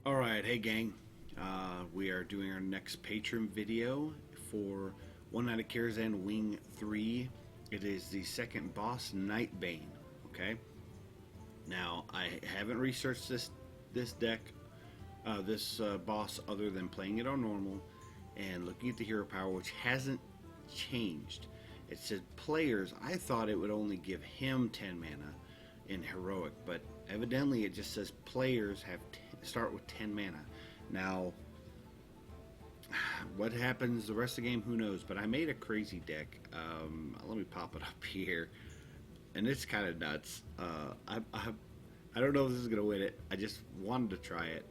Alright, hey gang. We are doing our next patron video for One Night of Kirazan Wing 3. It is the second boss, Nightbane. Okay? Now, I haven't researched this deck, this boss, other than playing it on normal and looking at the hero power, which hasn't changed. It said players. I thought it would only give him 10 mana in heroic, but evidently it just says players have start with 10 mana. Now, what happens the rest of the game, who knows, but I made a crazy deck. Let me pop it up here, and it's kind of nuts. I don't know if this is gonna win it. I just wanted to try it.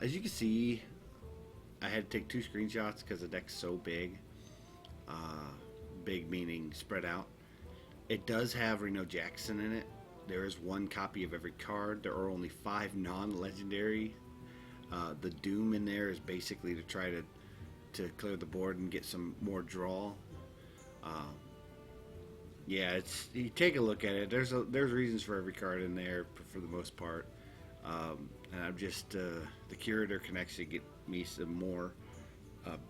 As you can see, I had to take 2 screenshots because the deck's so big. Big meaning spread out. It does have Reno Jackson in it. There is 1 copy of every card. There are only 5 non-legendary. The Doom in there is basically to try to clear the board and get some more draw. Yeah, it's, you take a look at it. There's reasons for every card in there for the most part. And I'm just the curator can actually get me some more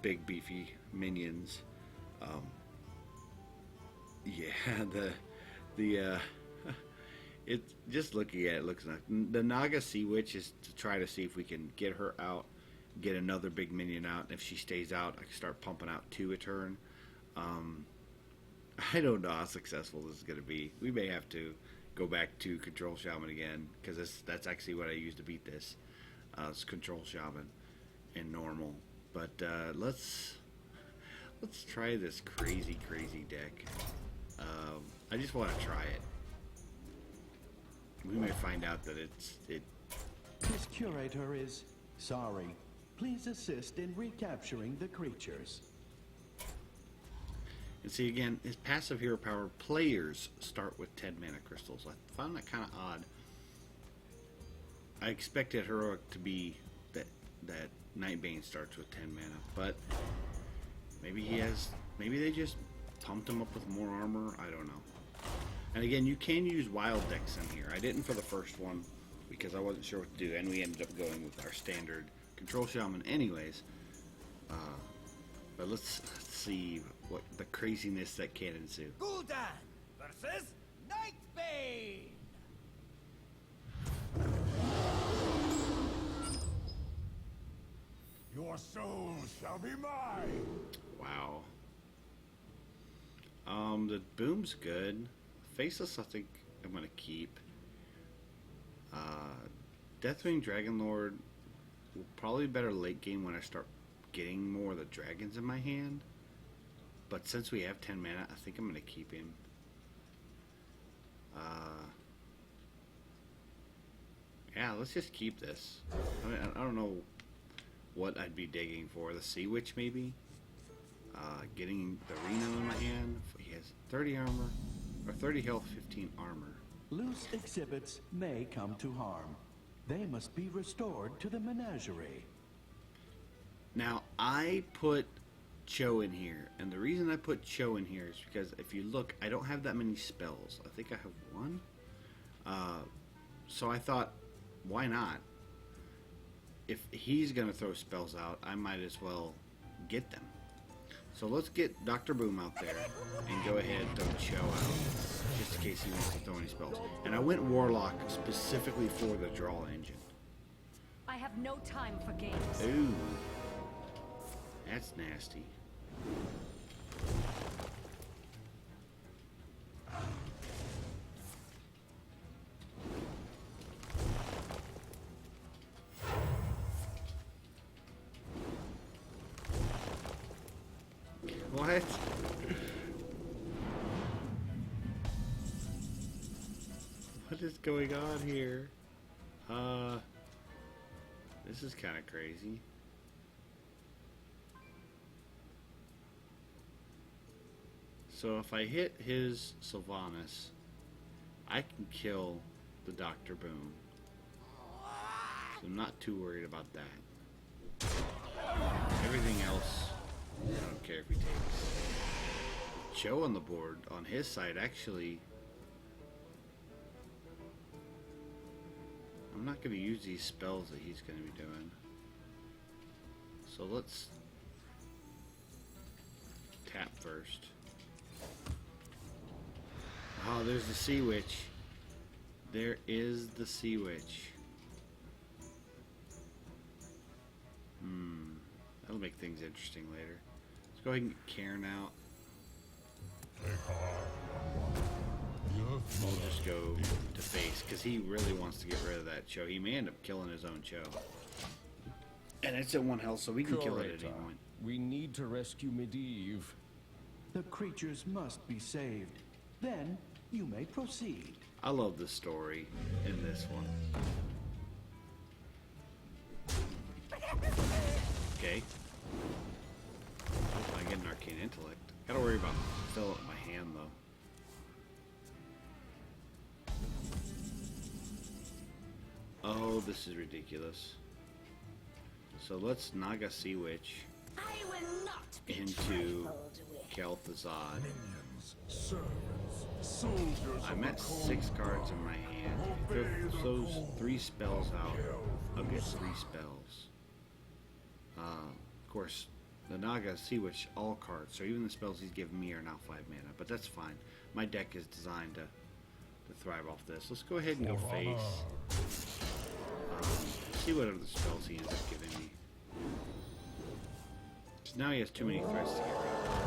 big beefy minions. Yeah, it's just looking at it looks like the Naga Sea Witch is to try to see if we can get her out, get another big minion out, and if she stays out, I can start pumping out 2 a turn. I don't know how successful this is going to be. We may have to go back to Control Shaman again, because that's actually what I used to beat this. It's Control Shaman in normal. But let's try this crazy deck. I just want to try it. We may find out that This curator is sorry. Please assist in recapturing the creatures. And see, again, his passive hero power, players start with 10 mana crystals. I found that kind of odd. I expected heroic to be that Nightbane starts with 10 mana, but maybe they just pumped him up with more armor. I don't know. And again, you can use wild decks in here. I didn't for the first one because I wasn't sure what to do, and we ended up going with our standard Control Shaman anyways. But let's see what the craziness that can ensue. Gul'dan versus Nightbane. Your soul shall be mine. Wow. The Boom's good. Faceless, I think I'm gonna keep. Deathwing Dragonlord will probably be better late game when I start getting more of the dragons in my hand. But since we have 10 mana, I think I'm gonna keep him. Yeah, let's just keep this. I mean, I don't know what I'd be digging for. The Sea Witch, maybe? Getting the Reno in my hand. He has 30 armor, or 30 health, 15 armor. Loose exhibits may come to harm. They must be restored to the menagerie. Now, I put Cho in here, and the reason I put Cho in here is because if you look, I don't have that many spells. I think I have 1. So I thought, why not? If he's going to throw spells out, I might as well get them. So let's get Dr. Boom out there and go ahead and throw Cho out, just in case he wants to throw any spells. And I went Warlock specifically for the draw engine. I have no time for games. Ooh. That's nasty. What? What is going on here? This is kind of crazy. So if I hit his Sylvanas, I can kill the Dr. Boom. So I'm not too worried about that. Everything else, I don't care if he takes. Cho on the board, on his side, actually, I'm not going to use these spells that he's going to be doing. So let's tap first. Oh, there's the Sea Witch. There is the Sea Witch. That'll make things interesting later. Let's go ahead and get Cairn out. We'll just go to face, because he really wants to get rid of that Cho. He may end up killing his own Cho. And it's at 1 health, so we can kill it at any point. We need to rescue Medivh. The creatures must be saved. Then you may proceed. I love the story in this one. Okay. I get an arcane intellect. Gotta worry about filling up my hand though. Oh, this is ridiculous. So let's Naga Sea Witch I will not be into trifled with. Kel'Thuzad. Minions, servants, soldiers I'm of at the 6 cold cards in ground. my hand. Obey If the those call 3 spells out, I'll get 3 Kel'Thuzad. spells. Of course, the Naga Sea Witch, all cards, so even the spells he's giving me are now 5 mana, but that's fine. My deck is designed to thrive off this. Let's go ahead and go face. See what other spells he ends up giving me. So now he has too many threats to get rid of.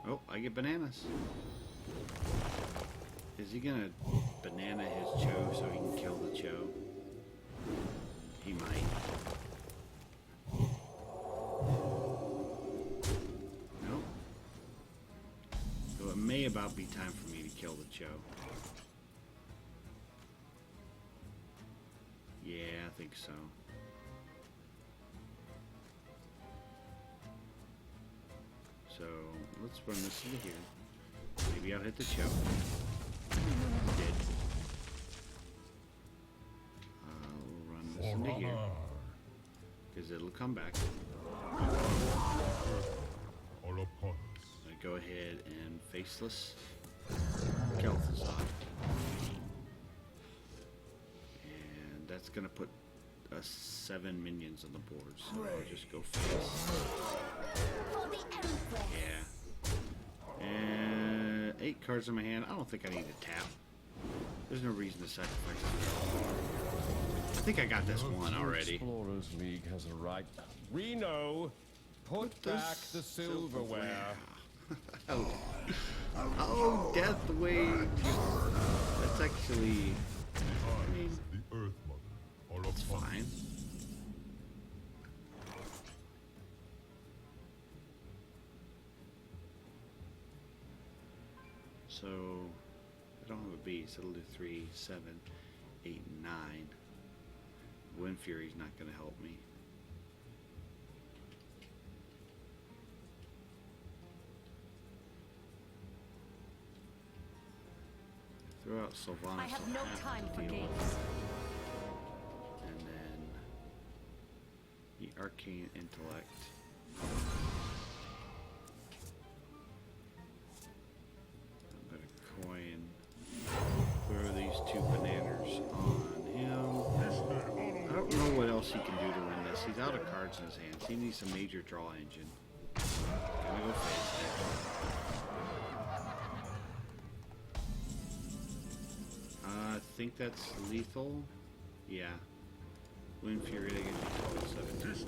Oh, I get bananas. Is he gonna banana his Cho so he can kill the Cho? He might. Nope. So it may about be time for me to kill the Cho. Yeah, I think so. So let's run this into here. Maybe I'll hit the Cho. Dead. We'll run this into here. Because it'll come back. All upon us. I go ahead and faceless Kel'Thuzad. And that's gonna put us 7 minions on the board. So I'll just go face. For the Empress. Yeah. And 8 cards in my hand. I don't think I need to tap. There's no reason to sacrifice it. I think I got this one already. Explorers League has a right. We know. Put back the silverware. Oh, Death Wage. That's actually, I mean, The Earth Mother. All it's upon fine. So, I don't have a beast. It'll do 3, 7, 8, 9. Wind Fury's not going to help me. Throw out Sylvanas. I have I'll no to time for deal games. with it. And then the Arcane Intellect. I'm gonna coin. Throw these 2 bananas on him. I don't know what else he can do to win this. He's out of cards in his hands. He needs a major draw engine. Gonna go face next. I think that's lethal. Yeah. Wind Fury, they get 17.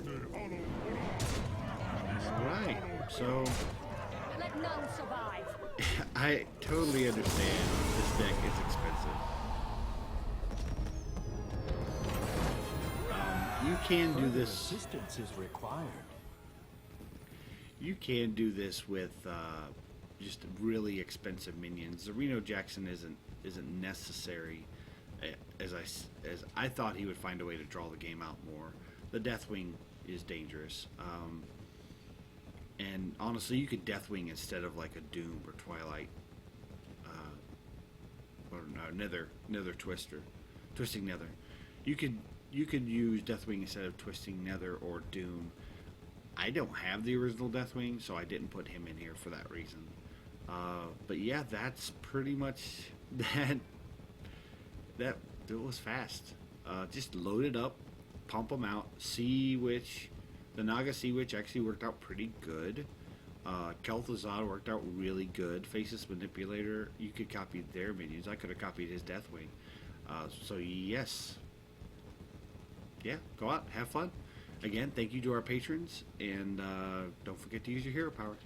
Alright, so Let none survive. I totally understand this deck is expensive. You can do Further this. assistance is required. You can do this with just really expensive minions. Zerotio Jackson isn't necessary, as I thought he would find a way to draw the game out more. The Deathwing is dangerous, and honestly, you could Deathwing instead of like a Doom or Twilight, or no, Nether Twister, Twisting Nether. You could use Deathwing instead of Twisting Nether or Doom. I don't have the original Deathwing, so I didn't put him in here for that reason. But yeah, that's pretty much that. that was fast. Just load it up, pump them out. Sea Witch, the Naga Sea Witch actually worked out pretty good. Kel'Thuzad worked out really good. Faceless Manipulator, you could copy their minions. I could have copied his Deathwing. So yes. Yeah, go out, have fun. Again, thank you to our patrons, and don't forget to use your hero power.